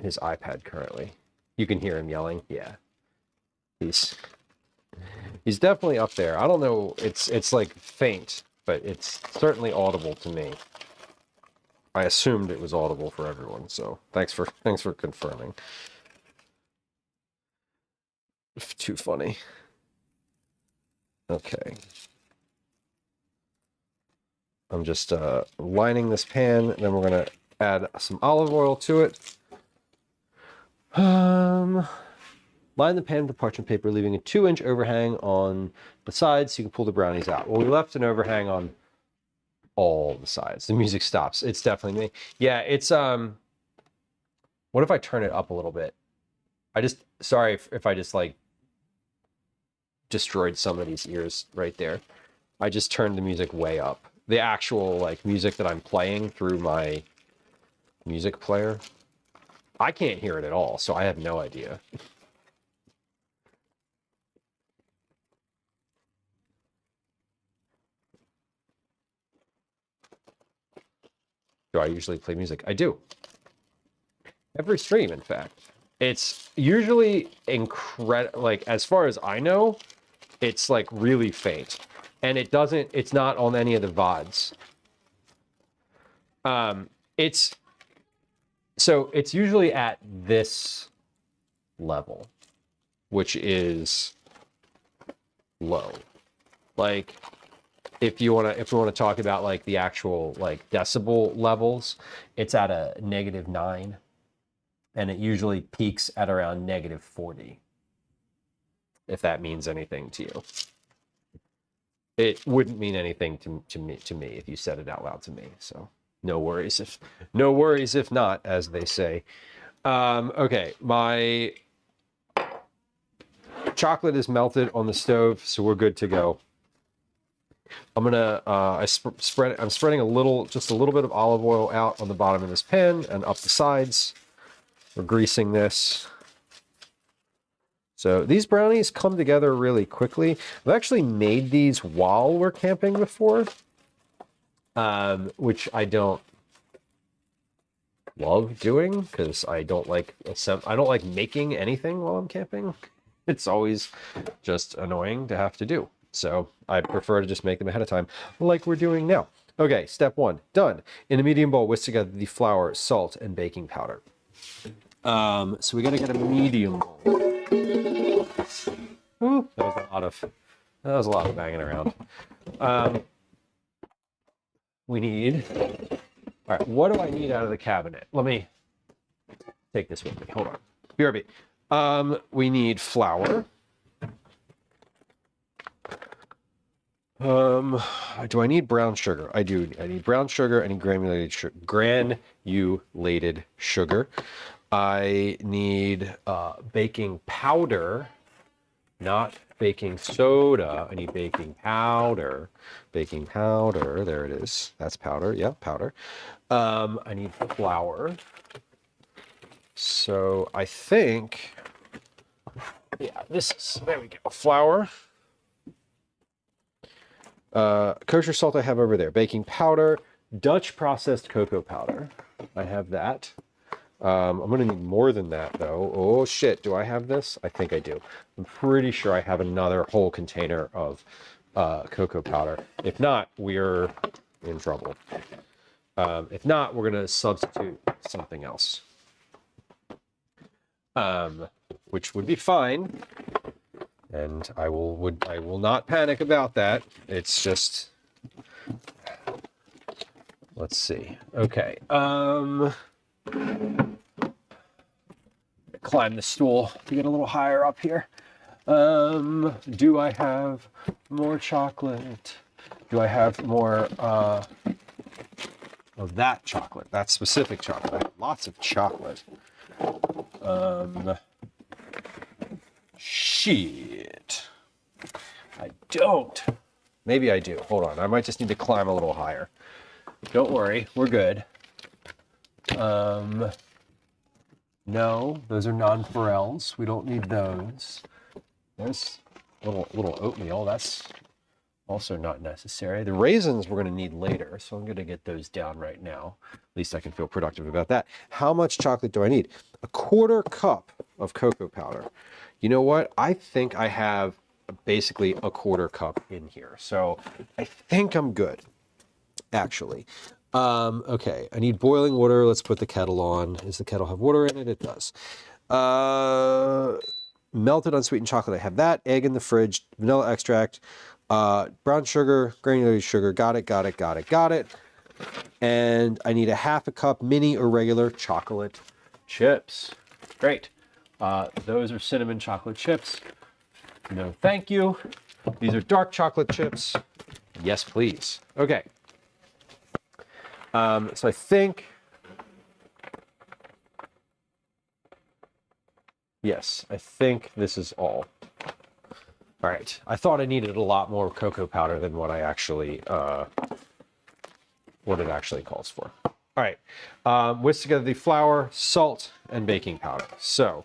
his iPad currently. You can hear him yelling. Yeah. He's definitely up there. I don't know, it's like faint, but it's certainly audible to me. I assumed it was audible for everyone, so thanks for confirming. Too funny. Okay. I'm just lining this pan, and then we're gonna add some olive oil to it. Line the pan with parchment paper, leaving a 2-inch overhang on the sides so you can pull the brownies out. Well, we left an overhang on all the sides. The music stops. It's definitely me. Yeah, it's what if I turn it up a little bit? Sorry if I just like destroyed somebody's ears right there. I just turned the music way up. The actual like music that I'm playing through my music player, I can't hear it at all, so I have no idea. Do I usually play music? I do. Every stream, in fact. It's usually incredible, like, as far as I know, it's, like, really faint. And it's not on any of the VODs. It's usually at this level, which is low. Like, if we want to talk about, like, the actual, like, decibel levels, it's at a -9. And it usually peaks at around -40, if that means anything to you. It wouldn't mean anything to me if you said it out loud to me. So no worries if not, as they say. Okay, my chocolate is melted on the stove, so we're good to go. I'm gonna I'm spreading just a little bit of olive oil out on the bottom of this pan and up the sides. We're greasing this. So these brownies come together really quickly. I've actually made these while we're camping before, which I don't love doing because I don't like making anything while I'm camping. It's always just annoying to have to do. So I prefer to just make them ahead of time, like we're doing now. Okay, step 1, done. In a medium bowl, whisk together the flour, salt, and baking powder. So we gotta get a medium bowl. Ooh, that was a lot of banging around. We need. All right, what do I need out of the cabinet? Let me take this with me. Hold on. BRB. We need flour. Do I need brown sugar? I do. I need brown sugar. I need granulated sugar. I need baking powder, not baking soda. I need baking powder. Baking powder. There it is. That's powder. Yeah, powder. I need flour. So I think, yeah, there we go. Flour. Kosher salt I have over there. Baking powder. Dutch processed cocoa powder. I have that. I'm going to need more than that, though. Oh, shit. Do I have this? I think I do. I'm pretty sure I have another whole container of cocoa powder. If not, we're in trouble. If not, we're going to substitute something else, which would be fine. And I will not panic about that. It's just... Let's see. Okay. Climb the stool to get a little higher up here. Do I have more chocolate? Do I have more of that chocolate? That specific chocolate. Lots of chocolate. Shit. I don't. Maybe I do. Hold on. I might just need to climb a little higher. Don't worry. We're good. No, those are non-Pharrells. We don't need those. There's little oatmeal. That's Also not necessary. The raisins we're going to need later, so I'm going to get those down right now. At least I can feel productive about that. How much chocolate do I need? A quarter cup of cocoa powder. You know what? I think I have basically a quarter cup in here. So I think I'm good, actually. Okay, I need boiling water. Let's put the kettle on. Does the kettle have water in it? It does. Melted unsweetened chocolate. I have that. Egg in the fridge. Vanilla extract. Brown sugar, granulated sugar. Got it. And I need a half a cup mini or regular chocolate chips. Great. Those are cinnamon chocolate chips. No, thank you. These are dark chocolate chips. Yes, please. Okay. So I think, yes, I think this is all. All right. I thought I needed a lot more cocoa powder than what I actually, what it actually calls for. All right. Whisk together the flour, salt, and baking powder. So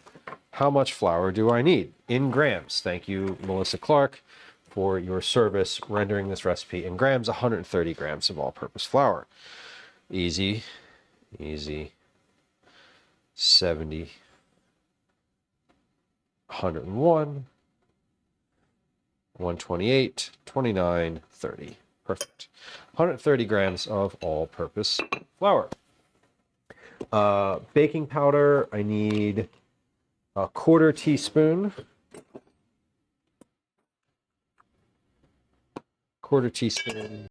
how much flour do I need? In grams. Thank you, Melissa Clark, for your service rendering this recipe in grams. 130 grams of all-purpose flour. Easy, easy. 70, 101, 128, 29, 30. Perfect. 130 grams of all-purpose flour. Baking powder, I need a quarter teaspoon. Quarter teaspoon.